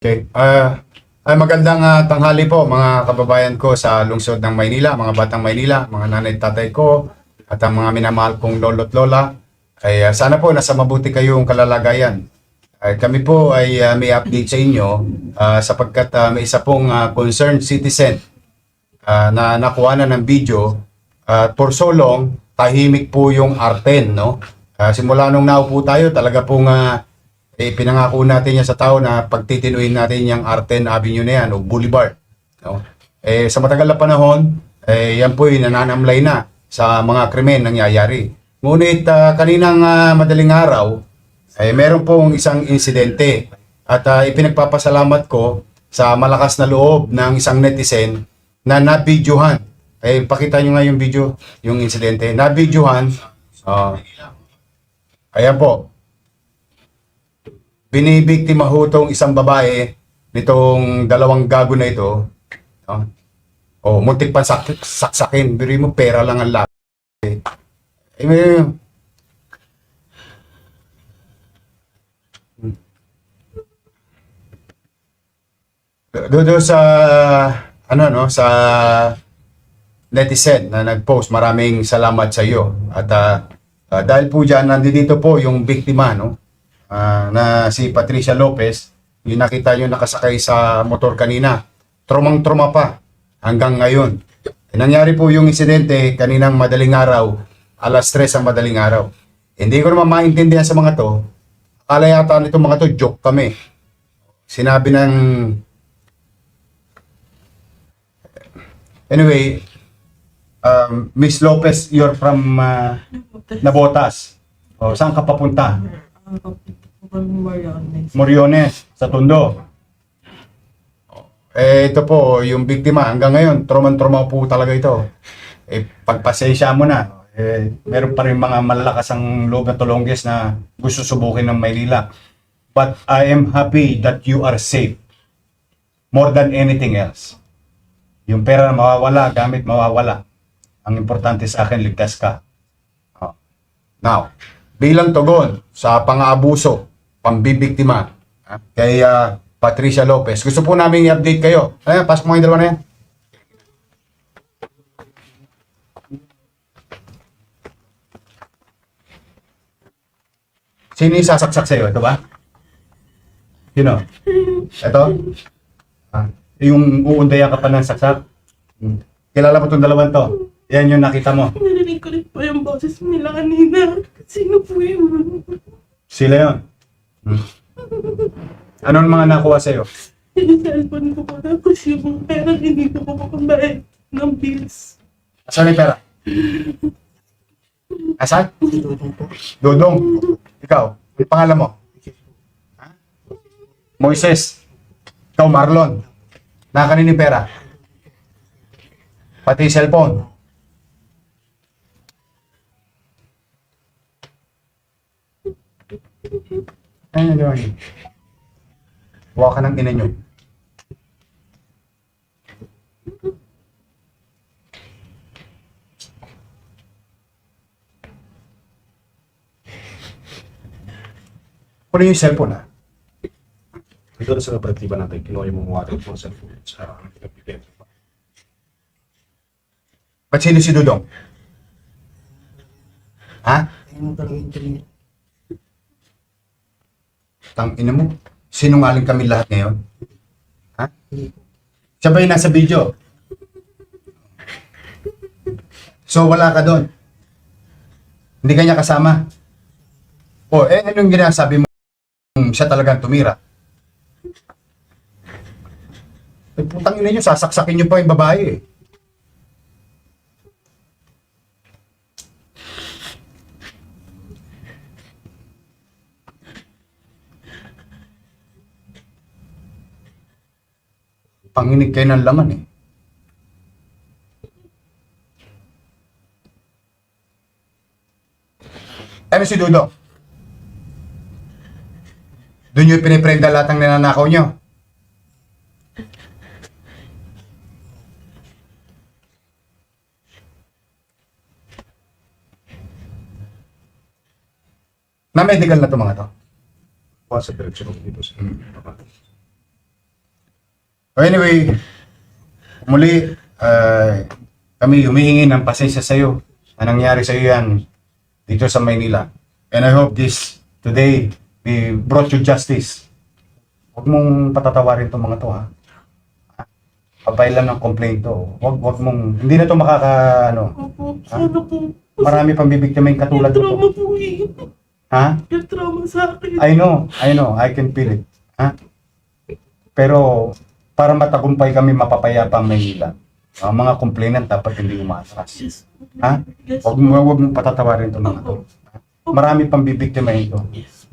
Okay. Magandang tanghali po mga kababayan ko sa lungsod ng Maynila, mga batang Maynila, mga nanay at tatay ko, at ang mga minamahal kong lolo't lola. Sana po nasa mabuti kayong kalalagayan. Kami po ay may update sa inyo sapagkat may isa pong concerned citizen na nakuha na ng video at for so long, tahimik po yung Arten, no? Simula nung naupo tayo, talaga pong pinangako natin yan sa tao na pagtitinuin natin yung Arten Avenue na yan o Boulevard. No? Sa matagal na panahon, yan po ay nananamlay na sa mga krimen nangyayari. Ngunit kaninang madaling araw, meron pong isang insidente at ipinagpapasalamat ko sa malakas na loob ng isang netizen na nabidyohan. Pakita nyo nga yung video, yung insidente. Nabidyohan. Ayan po. Binibiktima ho itong isang babae nitong dalawang gago na ito. Muntik pa saksakin. Biri mo, pera lang ang lahat. Doon sa sa netizen na nag-post, maraming salamat sa iyo. At dahil po diyan nandito po yung biktima, no? Na si Patricia Lopez, yung nakita nyo nakasakay sa motor kanina. Trumang-truma pa hanggang ngayon. Nangyari po yung insidente kaninang madaling araw, alas 3 ang madaling araw. Hindi ko naman maintindihan sa mga to. Akala yata nitong mga to, joke kami. Sinabi ng... Anyway, Miss Lopez, you're from Navotas. Saan ka papunta? Moriones, sa Tondo. Ito po, yung biktima, hanggang ngayon, trauma po talaga ito. Pagpasensya mo na, meron pa rin mga malalakas ang loob na tulongges na gusto subukin ng Maynila. But I am happy that you are safe. More than anything else. Yung pera na mawawala, gamit mawawala. Ang importante sa akin, ligtas ka. Now, bilang tugon sa pang-aabuso, pambibiktima kay Patricia Lopez, gusto po namin i-update kayo. Pasok mo yung dalawa na yan. Sino yung sasaksak sa'yo? Ito ba? Sino? Ito? Yung uundayan ka pa ng saksak? Kilala mo itong dalawang to? Yan yung nakita mo. Narinig ko rin po yung boses nila kanina. Sino po yun? Sila yun. Anong mga nakuha sa'yo? Yung cellphone ko po. Tapos yung pera hindi ko po pambayad ng bills. Asan yung pera? Asan? Dodong. Ikaw, yung pangalan mo? Moises. Ikaw, Marlon. Nakanin yung pera? Pati cellphone. Ayun, ayun. Huwag ka ng ina nyo. Kunin yung cellphone, ha? Ito na sa operatiba natin, kinuha yung mga water po sa cellphone sa pinag-pipit. Ba't sino si Dudong? Ha? Tang ina mo. Sinungaling kami lahat ngayon. Ha? Siya ba yung nasa video? So wala ka doon. Hindi ka niya kasama. Anong ginasabi mo? Siya talagang tumira. Putang ina nyo, sasaksakin nyo pa yung babae eh. Panginig kayo ng laman eh. Ano si Dudo? Doon nyo piniprenda lahat ng ninanakaw nyo. Na medical na to mga to. Pa sa direksyon dito sa Anyway, muli, kami humihingi ng pasensya sa iyo na nangyari sa iyo yan dito sa Maynila. And I hope this today we brought you justice. Huwag mong patatawarin itong mga to, ha? Papailan ng complaint to. Huwag mong, hindi na to Opo, sana po. marami pang bibiktima yung katulad Yung trauma mo. po eh. Ha? Yung trauma sa akin. I know, I can feel it. Ha? Pero, para matagumpay kami mapapayapa ang Maynila, ang mga complainant dapat hindi umatras. Yes. Ha? Yes. Huwag mong patatawarin itong mga to. Marami pang bibiktima ito. Yes.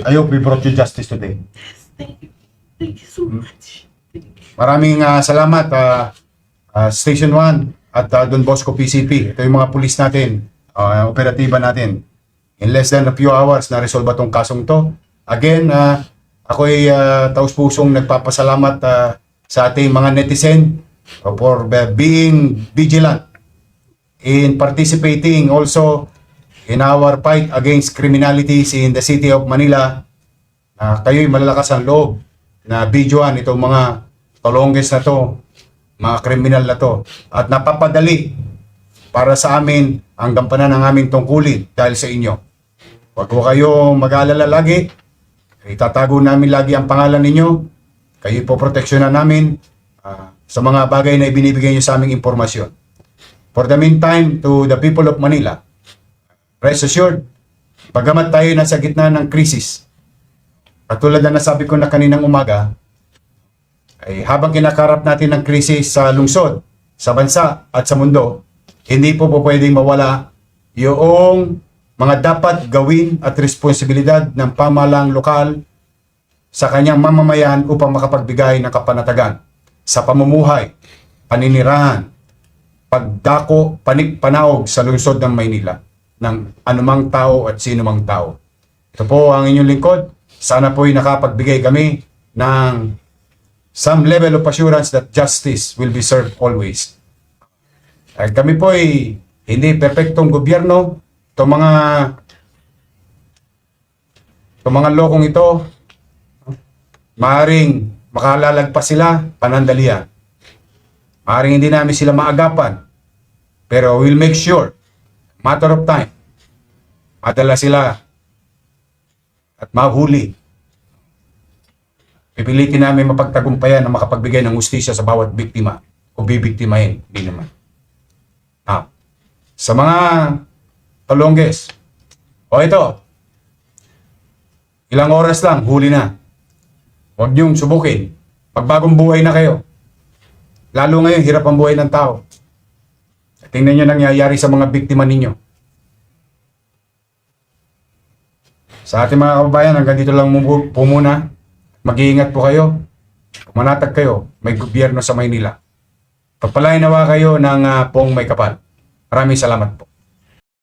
I hope we brought you justice today. Yes. Thank you. Thank you so much. Thank you. Maraming salamat, Station 1 at Don Bosco PCP. Ito yung mga pulis natin, operatiba natin. In less than a few hours, na-resolve itong kasong to. Again, ako'y taus-pusong nagpapasalamat sa ating mga netizen for being vigilant in participating also in our fight against criminalities in the city of Manila. Kayo'y malalakas ang loob na videoan itong mga tolongges na to, mga kriminal na to, at napapadali para sa amin ang gampanan ng aming tungkulin dahil sa inyo. Huwag ko kayo mag-aalala lagi. Itatago namin lagi ang pangalan ninyo. Kayo po proteksyonan namin sa mga bagay na ibinibigay nyo sa aming impormasyon. For the meantime, to the people of Manila, rest assured, bagamat tayo nasa gitna ng krisis, katulad na nasabi ko na kaninang umaga, ay habang kinakarap natin ng krisis sa lungsod, sa bansa at sa mundo, hindi po pwedeng mawala yung mga dapat gawin at responsibilidad ng pamahalang lokal sa kanyang mamamayan upang makapagbigay ng kapanatagan sa pamumuhay, paninirahan, pagdako, panaog sa lungsod ng Maynila ng anumang tao at sino mang tao. Ito po ang inyong lingkod. Sana po'y nakapagbigay kami ng some level of assurance that justice will be served always. Kami po'y hindi perpektong gobyerno. Itong mga lokong ito, maaaring makalalagpas sila, panandalian. Maaaring hindi namin sila maagapan. Pero we'll make sure, matter of time, madala sila at mahuli. Pipilitin namin mapagtagumpayan na makapagbigay ng hustisya sa bawat biktima o bibiktimahin. Hindi naman. Sa mga talongges, ito, ilang oras lang, huli na. Huwag niyong subukin. Pagbagong buhay na kayo. Lalo ngayon, hirap ang buhay ng tao. Tingnan niyo nangyayari sa mga biktima ninyo. Sa ating mga kababayan, hanggang dito lang po muna. Mag-iingat po kayo. Manatag kayo, may gobyerno sa Maynila. Pagpalain nawa kayo ng pong may kapal. Maraming salamat po.